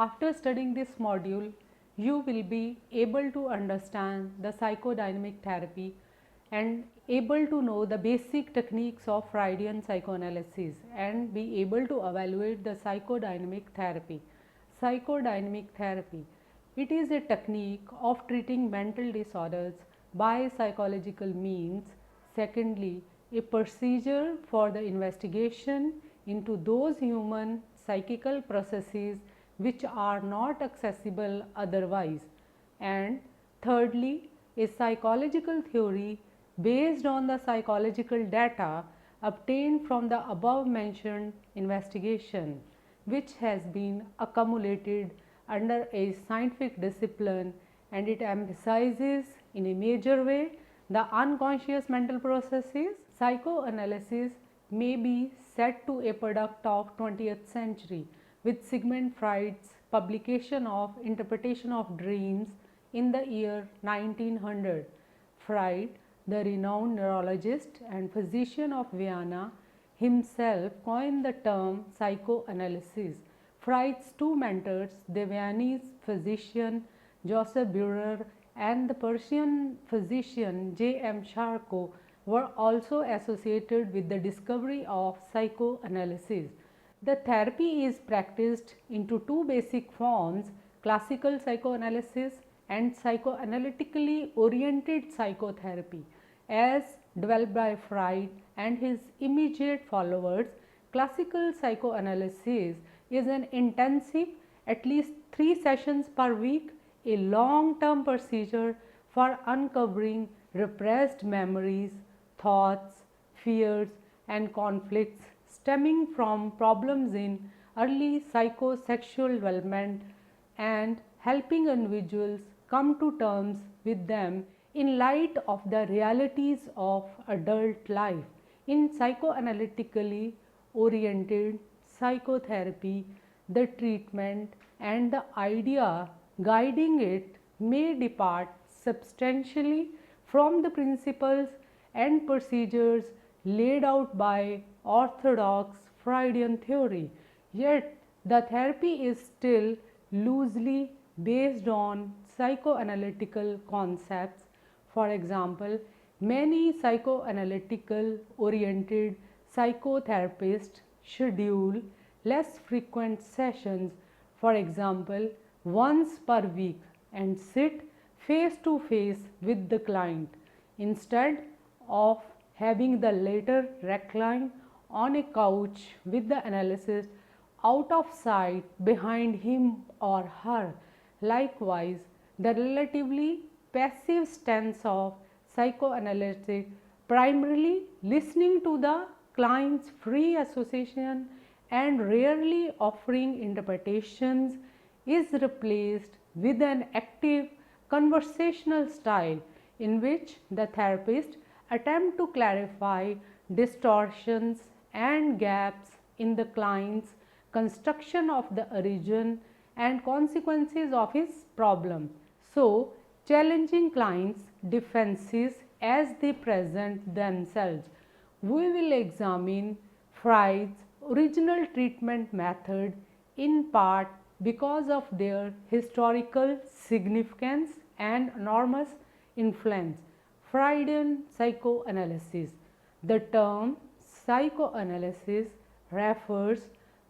After studying this module, you will be able to understand the psychodynamic therapy and able to know the basic techniques of Freudian psychoanalysis and be able to evaluate the psychodynamic therapy. Psychodynamic therapy, it is a technique of treating mental disorders by psychological means. Secondly, a procedure for the investigation into those human psychical processes which are not accessible otherwise. And thirdly, a psychological theory based on the psychological data obtained from the above mentioned investigation, which has been accumulated under a scientific discipline, and it emphasizes in a major way the unconscious mental processes. Psychoanalysis may be said to a product of 20th century with Sigmund Freud's publication of Interpretation of Dreams in the year 1900. Freud, the renowned neurologist and physician of Vienna, himself coined the term psychoanalysis. Freud's two mentors, the Viennese physician Joseph Breuer and the Persian physician J.M. Charcot, were also associated with the discovery of psychoanalysis. The therapy is practiced into two basic forms: classical psychoanalysis and psychoanalytically oriented psychotherapy. As developed by Freud and his immediate followers, classical psychoanalysis is an intensive, at least 3 sessions per week, a long-term procedure for uncovering repressed memories, thoughts, fears, and conflicts stemming from problems in early psychosexual development and helping individuals come to terms with them in light of the realities of adult life. In psychoanalytically oriented psychotherapy, the treatment and the idea guiding it may depart substantially from the principles and procedures laid out by orthodox Freudian theory, yet the therapy is still loosely based on psychoanalytical concepts. For example, many psychoanalytical oriented psychotherapists schedule less frequent sessions, for example, once per week, and sit face to face with the client instead of having the latter recline on a couch with the analyst out of sight behind him or her. Likewise, the relatively passive stance of psychoanalytic, primarily listening to the client's free association and rarely offering interpretations, is replaced with an active conversational style in which the therapist attempt to clarify distortions and gaps in the client's construction of the origin and consequences of his problem, so challenging clients' defenses as they present themselves. We will examine Freud's original treatment method in part because of their historical significance and enormous influence. Freudian psychoanalysis. The term psychoanalysis refers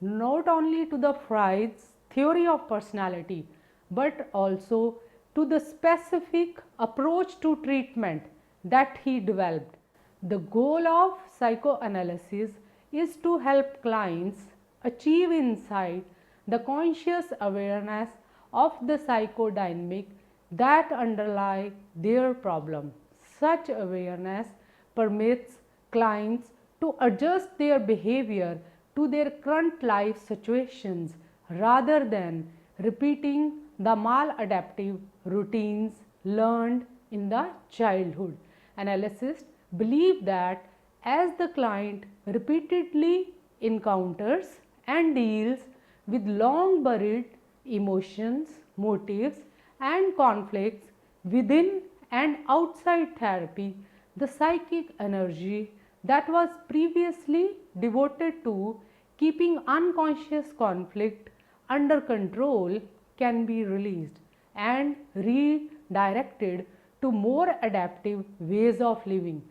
not only to the Freud's theory of personality but also to the specific approach to treatment that he developed. The goal of psychoanalysis is to help clients achieve insight, the conscious awareness of the psychodynamic that underlie their problem. Such awareness permits clients to adjust their behavior to their current life situations rather than repeating the maladaptive routines learned in the childhood. Analysts believe that as the client repeatedly encounters and deals with long buried emotions, motives, and conflicts within and outside therapy, the psychic energy that was previously devoted to keeping unconscious conflict under control can be released and redirected to more adaptive ways of living.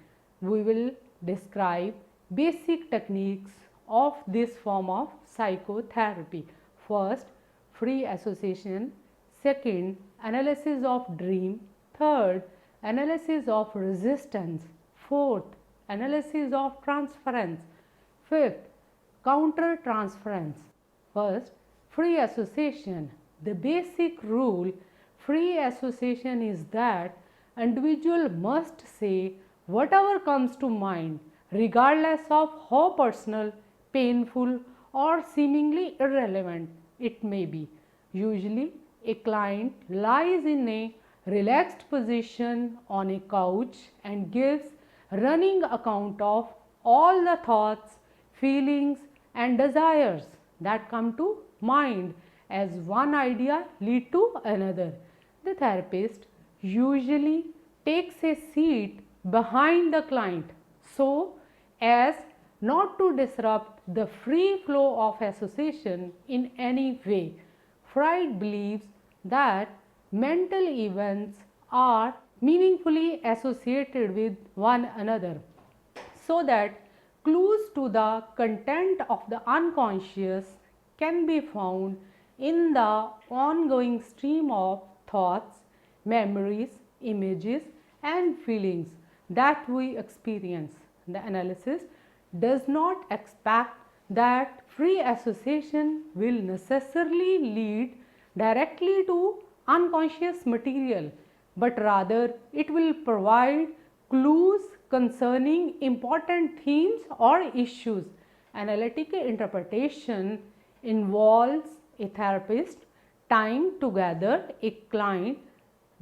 We will describe basic techniques of this form of psychotherapy. First, free association. Second, analysis of dream. Third, analysis of resistance. Fourth, analysis of transference. Fifth, counter transference. First, free association. The basic rule free association is that individual must say whatever comes to mind, regardless of how personal, painful or seemingly irrelevant it may be. Usually a client lies in a relaxed position on a couch and gives running account of all the thoughts, feelings and desires that come to mind as one idea lead to another. The therapist usually takes a seat behind the client so as not to disrupt the free flow of association in any way. Freud believes that mental events are meaningfully associated with one another, so that clues to the content of the unconscious can be found in the ongoing stream of thoughts, memories, images and feelings that we experience. The analysis does not expect that free association will necessarily lead directly to unconscious material, but rather it will provide clues concerning important themes or issues. Analytical interpretation involves a therapist tying together a client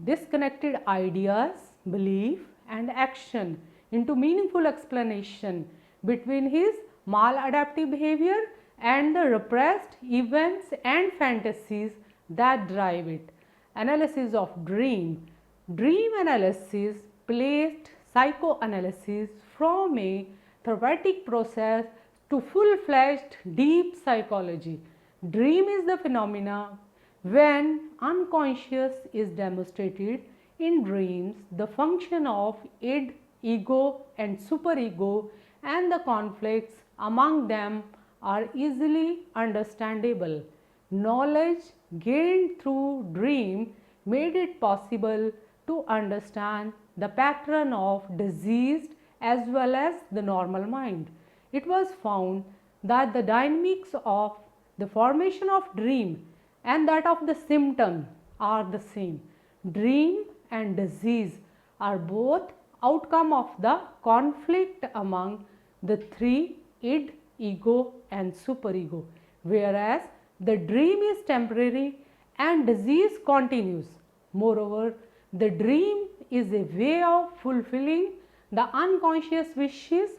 disconnected ideas, belief and action into meaningful explanation between his maladaptive behavior and the repressed events and fantasies that drive it. Analysis of dream. Dream analysis placed psychoanalysis from a therapeutic process to full-fledged deep psychology. Dream is the phenomena when unconscious is demonstrated. In dreams, the function of id, ego and superego and the conflicts among them are easily understandable. Knowledge gained through dream made it possible to understand the pattern of diseased as well as the normal mind. It was found that the dynamics of the formation of dream and that of the symptom are the same. Dream and disease are both outcome of the conflict among the three id, ego and superego, whereas the dream is temporary and disease continues. Moreover, the dream is a way of fulfilling the unconscious wishes.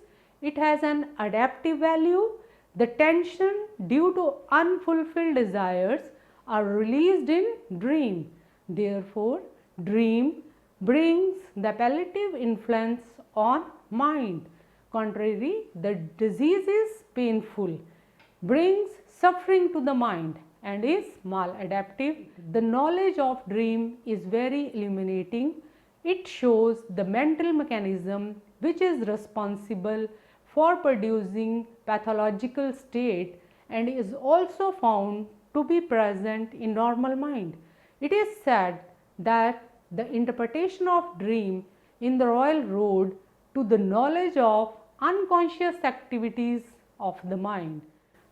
It has an adaptive value. The tension due to unfulfilled desires are released in dream. Therefore, dream brings the palliative influence on mind. Contrary, the disease is painful, brings suffering to the mind and is maladaptive. The knowledge of dream is very illuminating. It shows the mental mechanism which is responsible for producing pathological state and is also found to be present in normal mind. It is said that the interpretation of dream in the Royal Road to the knowledge of unconscious activities of the mind.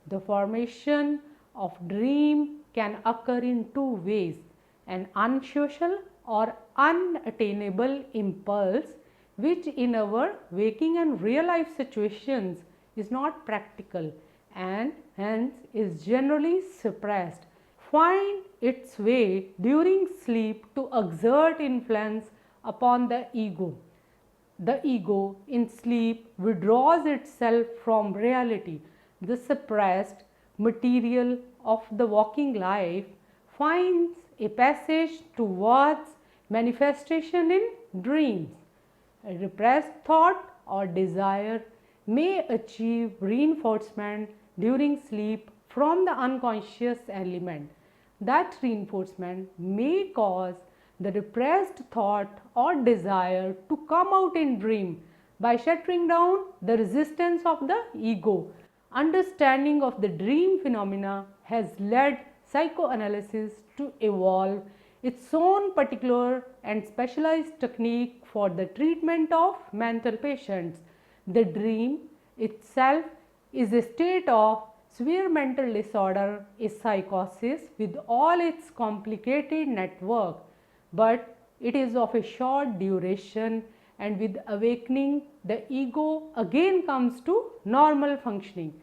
The formation of dream can occur in two ways: an unsocial or unattainable impulse which in our waking and real life situations is not practical and hence is generally suppressed, find its way during sleep to exert influence upon the ego. The ego in sleep withdraws itself from reality. The suppressed material of the waking life finds a passage towards manifestation in dreams. A repressed thought or desire may achieve reinforcement during sleep from the unconscious element. That reinforcement may cause the repressed thought or desire to come out in dream by shutting down the resistance of the ego. Understanding of the dream phenomena has led psychoanalysis to evolve its own particular and specialized technique for the treatment of mental patients. The dream itself is a state of severe mental disorder, a psychosis with all its complicated network, but it is of a short duration, and with awakening the ego again comes to normal functioning.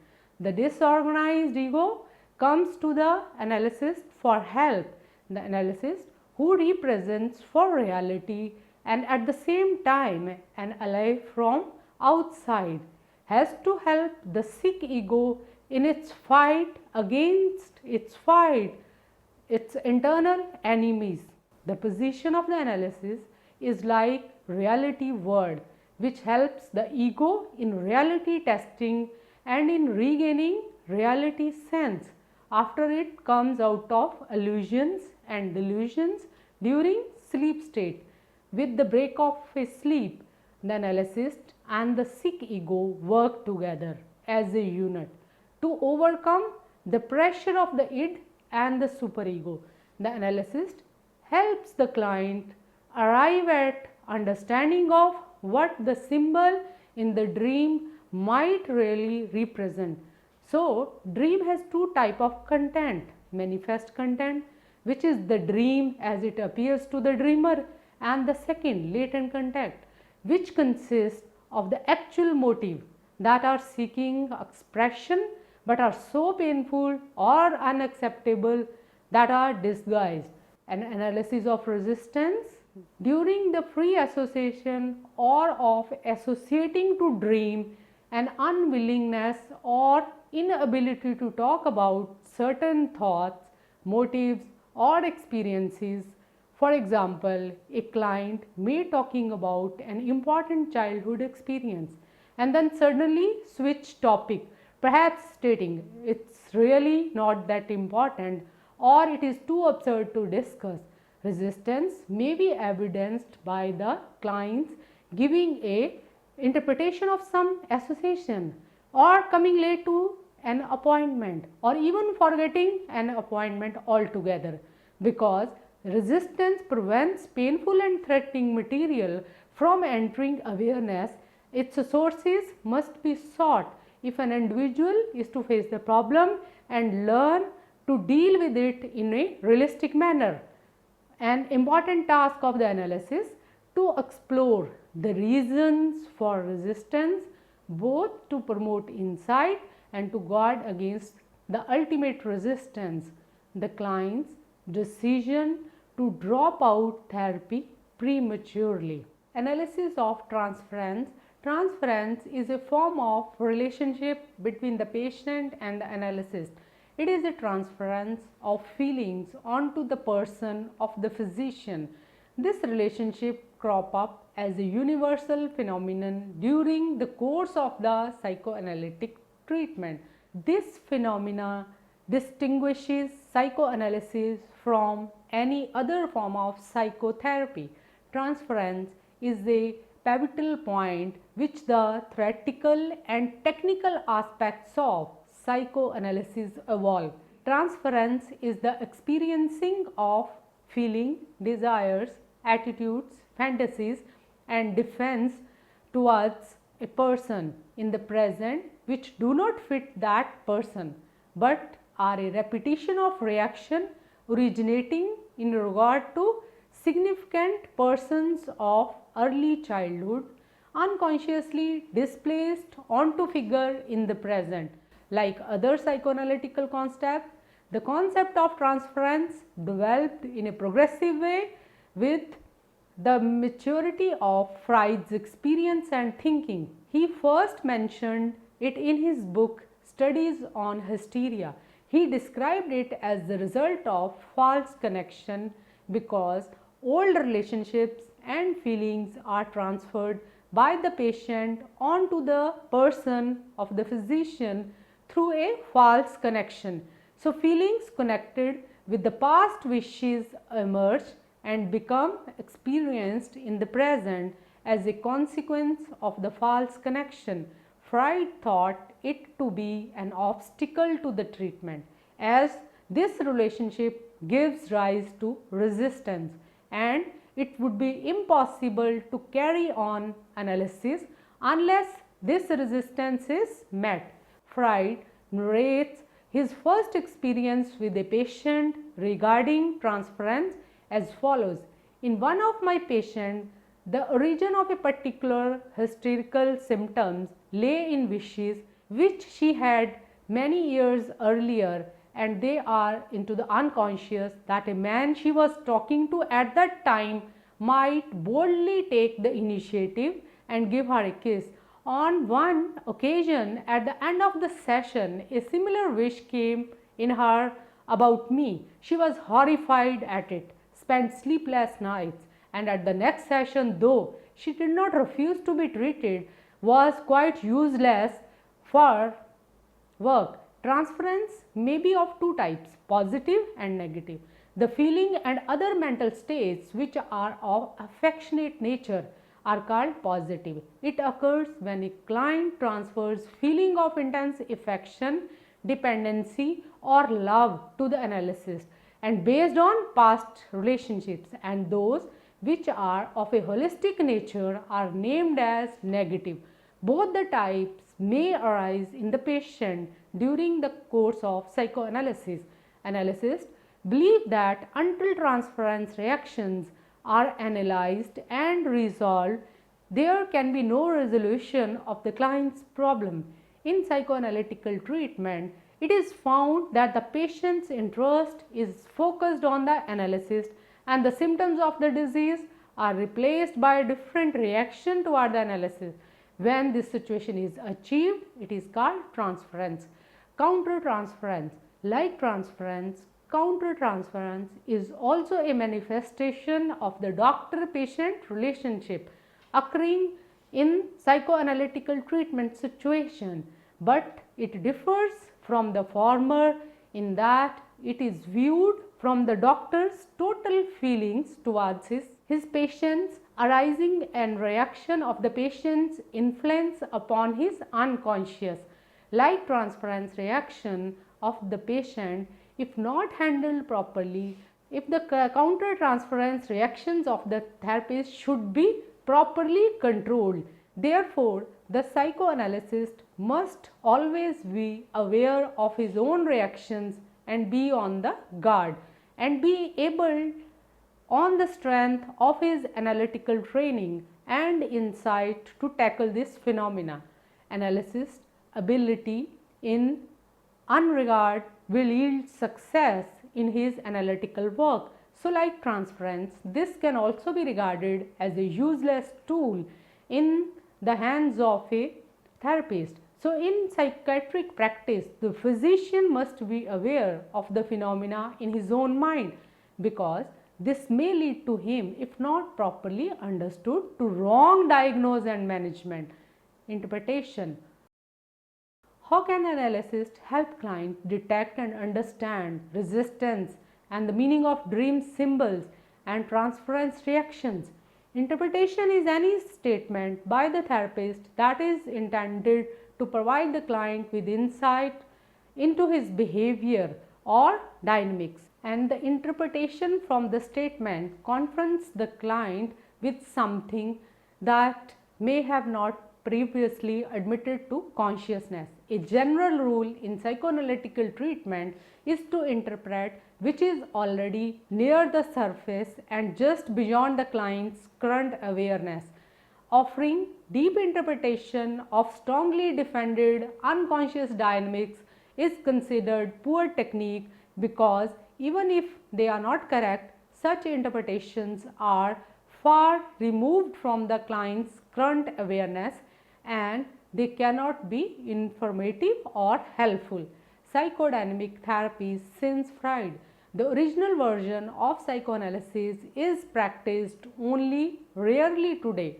The disorganized ego comes to the analyst for help. The analyst, who represents for reality and at the same time an ally from outside, has to help the sick ego in its fight against its internal enemies. The position of the analysis is like reality word, which helps the ego in reality testing and in regaining reality sense after it comes out of illusions and delusions during sleep state. With the break of a sleep, the analyst and the sick ego work together as a unit to overcome the pressure of the id and the superego. The analyst helps the client arrive at understanding of what the symbol in the dream might really represent. So, dream has two types of content: manifest content, which is the dream as it appears to the dreamer, and the second, latent content, which consists of the actual motive that are seeking expression but are so painful or unacceptable that are disguised. An analysis of resistance during the free association or of associating to dream, an unwillingness or inability to talk about certain thoughts, motives or experiences. For example, a client may talking about an important childhood experience and then suddenly switch topic, perhaps stating it's really not that important or it is too absurd to discuss. Resistance may be evidenced by the clients giving a interpretation of some association or coming late to an appointment or even forgetting an appointment altogether, because resistance prevents painful and threatening material from entering awareness. Its sources must be sought if an individual is to face the problem and learn to deal with it in a realistic manner. An important task of the analysis to explore the reasons for resistance, both to promote insight and to guard against the ultimate resistance, the client's decision to drop out therapy prematurely. Analysis of transference. Transference is a form of relationship between the patient and the analyst. It is a transference of feelings onto the person of the physician. This relationship crop up as a universal phenomenon during the course of the psychoanalytic treatment. This phenomena distinguishes psychoanalysis from any other form of psychotherapy. Transference is a pivotal point which the theoretical and technical aspects of psychoanalysis evolve. Transference is the experiencing of feeling, desires, attitudes, fantasies and defense towards a person in the present which do not fit that person, but are a repetition of reaction originating in regard to significant persons of early childhood, unconsciously displaced onto figure in the present. Like other psychoanalytical concepts, the concept of transference developed in a progressive way with the maturity of Freud's experience and thinking. He first mentioned it in his book Studies on Hysteria. He described it as the result of false connection because old relationships and feelings are transferred by the patient onto the person of the physician through a false connection. So feelings connected with the past wishes emerge and become experienced in the present as a consequence of the false connection. Freud thought it to be an obstacle to the treatment, as this relationship gives rise to resistance and it would be impossible to carry on analysis unless this resistance is met. Freud narrates his first experience with a patient regarding transference as follows. In one of my patients, the origin of a particular hysterical symptoms lay in wishes which she had many years earlier, and they are into the unconscious that a man she was talking to at that time might boldly take the initiative and give her a kiss. On one occasion at the end of the session, a similar wish came in her about me. She was horrified at it, spent sleepless nights, and at the next session, though she did not refuse to be treated, was quite useless for work. Transference may be of two types, positive and negative. The feeling and other mental states which are of affectionate nature are called positive. It occurs when a client transfers feeling of intense affection, dependency or love to the analyst and based on past relationships, and those which are of a holistic nature are named as negative. Both the types may arise in the patient during the course of psychoanalysis. Analysts believe that until transference reactions are analyzed and resolved, there can be no resolution of the client's problem. In psychoanalytical treatment, it is found that the patient's interest is focused on the analyst and the symptoms of the disease are replaced by a different reaction toward the analysis. When this situation is achieved, it is called transference. Counter-transference. Like transference, counter-transference is also a manifestation of the doctor-patient relationship occurring in psychoanalytical treatment situation, but it differs from the former in that it is viewed from the doctor's total feelings towards his patients arising and reaction of the patient's influence upon his unconscious. Like transference reaction of the patient, if not handled properly, if the counter transference reactions of the therapist should be properly controlled. Therefore, the psychoanalyst must always be aware of his own reactions and be on the guard and be able, on the strength of his analytical training and insight, to tackle this phenomena. Analysis ability in unregard will yield success in his analytical work. So like transference, this can also be regarded as a useless tool in the hands of a therapist. So in psychiatric practice, the physician must be aware of the phenomena in his own mind, because this may lead to him, if not properly understood, to wrong diagnosis and management. Interpretation. How can an analyst help clients detect and understand resistance and the meaning of dream symbols and transference reactions? Interpretation is any statement by the therapist that is intended to provide the client with insight into his behavior or dynamics, and the interpretation from the statement confronts the client with something that may have not previously admitted to consciousness. A general rule in psychoanalytical treatment is to interpret which is already near the surface and just beyond the client's current awareness. Offering deep interpretation of strongly defended unconscious dynamics is considered poor technique, because even if they are not correct, such interpretations are far removed from the client's current awareness and they cannot be informative or helpful. Psychodynamic therapies since Freud. The original version of psychoanalysis is practiced only rarely today.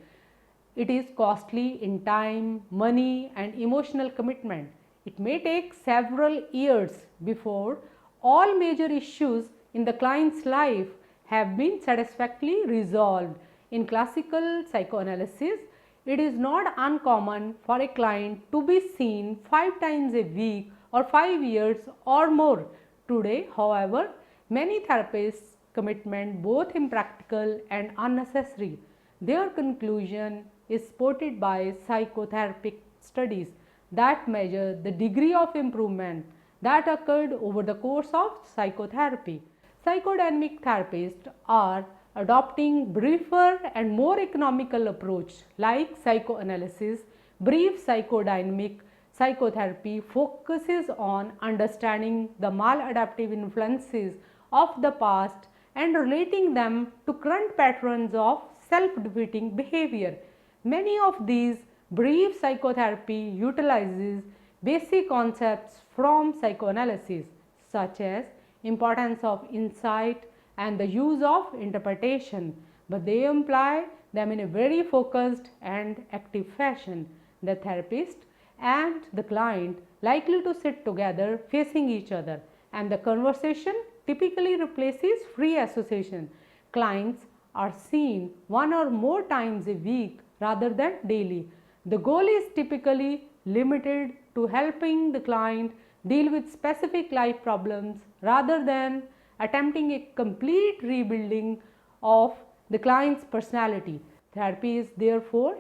It is costly in time, money and emotional commitment. It may take several years before all major issues in the client's life have been satisfactorily resolved. In classical psychoanalysis, it is not uncommon for a client to be seen 5 times a week or 5 years or more. Today, however, many therapists' commitment both impractical and unnecessary. Their conclusion is supported by psychotherapeutic studies that measure the degree of improvement that occurred over the course of psychotherapy. Psychodynamic therapists are adopting briefer and more economical approach like psychoanalysis. Brief psychodynamic psychotherapy focuses on understanding the maladaptive influences of the past and relating them to current patterns of self-defeating behavior. Many of these brief psychotherapy utilizes basic concepts from psychoanalysis such as importance of insight and the use of interpretation, but they apply them in a very focused and active fashion. The therapist and the client likely to sit together facing each other, and the conversation typically replaces free association. Clients are seen one or more times a week rather than daily. The goal is typically limited to helping the client deal with specific life problems rather than attempting a complete rebuilding of the client's personality. Therapy is therefore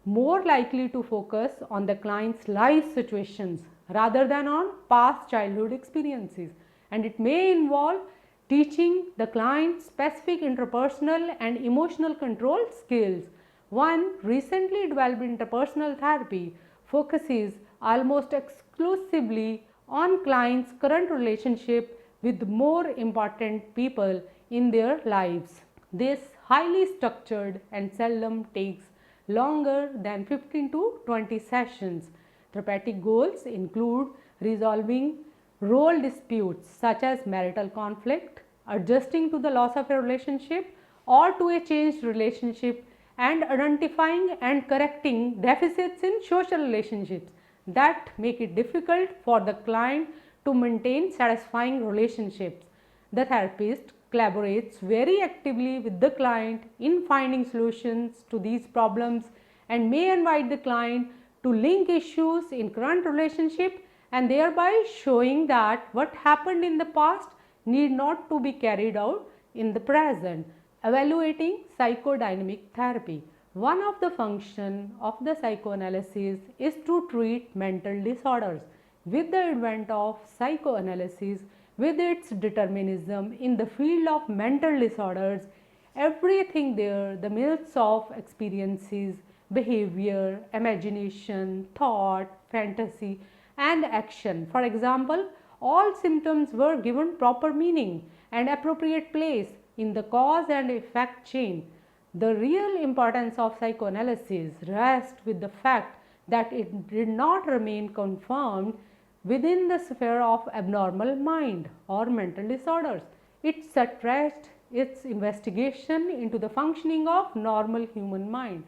more likely to focus on the client's life situations rather than on past childhood experiences, and it may involve teaching the client specific interpersonal and emotional control skills. One recently developed interpersonal therapy focuses almost exclusively on clients' current relationship with more important people in their lives. This highly structured and seldom takes longer than 15 to 20 sessions. Therapeutic goals include resolving role disputes such as marital conflict, adjusting to the loss of a relationship or to a changed relationship, and identifying and correcting deficits in social relationships that make it difficult for the client to maintain satisfying relationships. The therapist collaborates very actively with the client in finding solutions to these problems and may invite the client to link issues in current relationship and thereby showing that what happened in the past need not to be carried out in the present. Evaluating psychodynamic therapy. One of the functions of the psychoanalysis is to treat mental disorders. With the advent of psychoanalysis, with its determinism in the field of mental disorders, everything there, the myths of experiences, behavior, imagination, thought, fantasy, and action. For example, all symptoms were given proper meaning and appropriate place in the cause and effect chain. The real importance of psychoanalysis rests with the fact that it did not remain confined within the sphere of abnormal mind or mental disorders. It stretched its investigation into the functioning of normal human mind,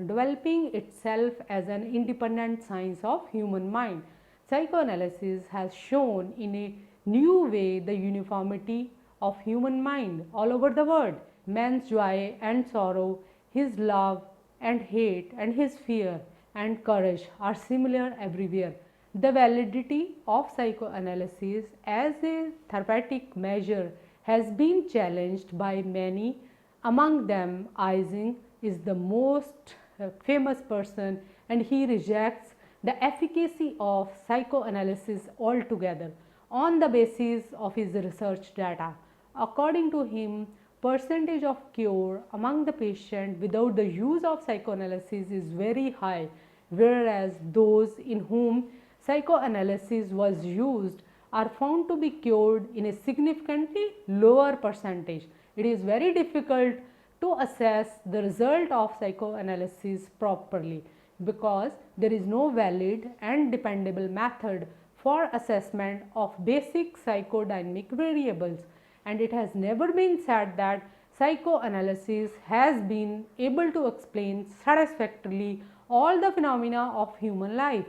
developing itself as an independent science of human mind. Psychoanalysis has shown in a new way the uniformity of human mind all over the world. Man's joy and sorrow, his love and hate, and his fear and courage are similar everywhere. The validity of psychoanalysis as a therapeutic measure has been challenged by many. Among them, Ising is the most famous person, and he rejects the efficacy of psychoanalysis altogether on the basis of his research data. According to him, percentage of cure among the patient without the use of psychoanalysis is very high, whereas those in whom psychoanalysis was used are found to be cured in a significantly lower percentage. It is very difficult to assess the result of psychoanalysis properly because there is no valid and dependable method for assessment of basic psychodynamic variables, and it has never been said that psychoanalysis has been able to explain satisfactorily all the phenomena of human life.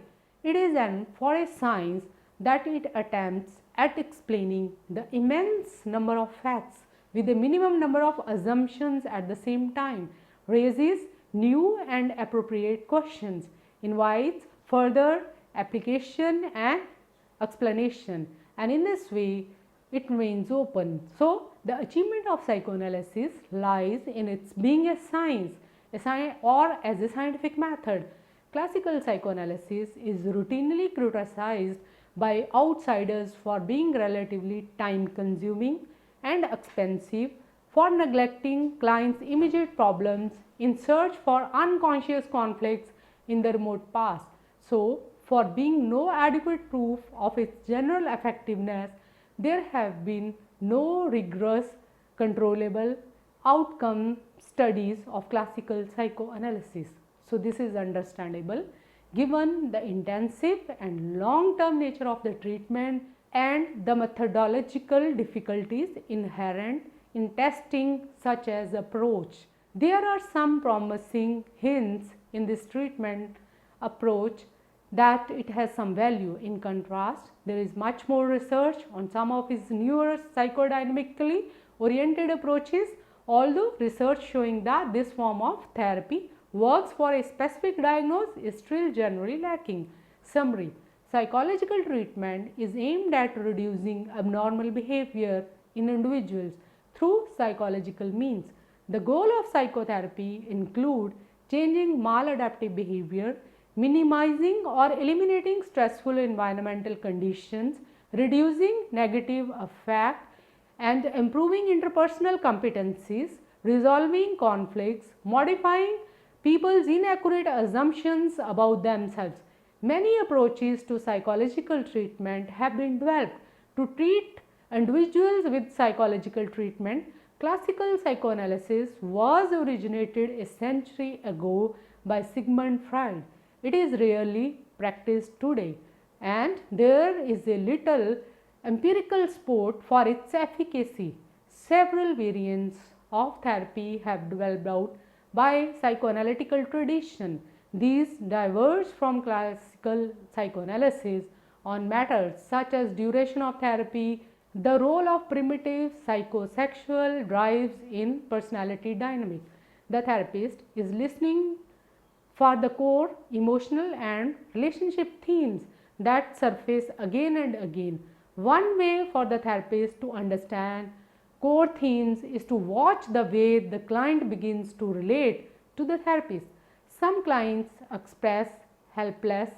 It is for a science that it attempts at explaining the immense number of facts with a minimum number of assumptions at the same time, raises new and appropriate questions, invites further application and explanation, and in this way it remains open. So, the achievement of psychoanalysis lies in its being a science, or as a scientific method. Classical psychoanalysis is routinely criticized by outsiders for being relatively time consuming and expensive, for neglecting clients' immediate problems in search for unconscious conflicts in the remote past. So, for being no adequate proof of its general effectiveness, there have been no rigorous, controllable outcome studies of classical psychoanalysis. So, this is understandable given the intensive and long-term nature of the treatment and the methodological difficulties inherent in testing such as approach. There are some promising hints in this treatment approach that it has some value. In contrast, there is much more research on some of his newer psychodynamically oriented approaches, although research showing that this form of therapy works for a specific diagnosis is still generally lacking. Summary: psychological treatment is aimed at reducing abnormal behavior in individuals through psychological means. The goal of psychotherapy include changing maladaptive behavior, minimizing or eliminating stressful environmental conditions, reducing negative affect, and improving interpersonal competencies, resolving conflicts, modifying people's inaccurate assumptions about themselves. Many approaches to psychological treatment have been developed to treat individuals with psychological treatment. Classical psychoanalysis was originated a century ago by Sigmund Freud. It is rarely practiced today, and there is a little empirical support for its efficacy. Several variants of therapy have developed out by psychoanalytical tradition. These diverge from classical psychoanalysis on matters such as duration of therapy, the role of primitive psychosexual drives in personality dynamic. The therapist is listening for the core emotional and relationship themes that surface again and again. One way for the therapist to understand core themes is to watch the way the client begins to relate to the therapist. Some clients express helpless,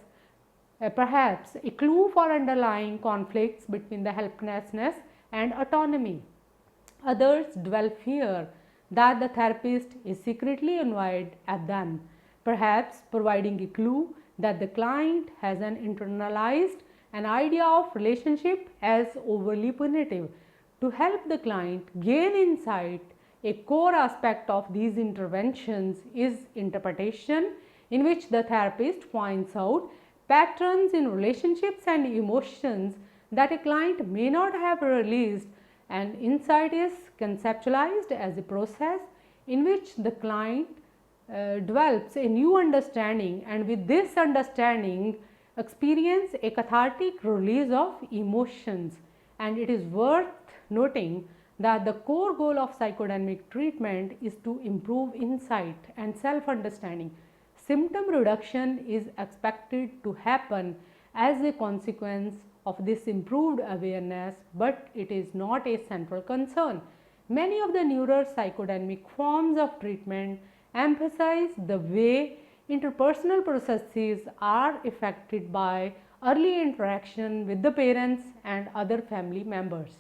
perhaps a clue for underlying conflicts between the helplessness and autonomy. Others develop fear that the therapist is secretly annoyed at them, perhaps providing a clue that the client has internalized an idea of relationship as overly punitive. To help the client gain insight, a core aspect of these interventions is interpretation, in which the therapist points out patterns in relationships and emotions that a client may not have released, and insight is conceptualized as a process in which the client develops a new understanding, and with this understanding experience a cathartic release of emotions. And it is worth noting that the core goal of psychodynamic treatment is to improve insight and self-understanding. Symptom reduction is expected to happen as a consequence of this improved awareness, but it is not a central concern. Many of the newer psychodynamic forms of treatment emphasize the way interpersonal processes are affected by early interaction with the parents and other family members.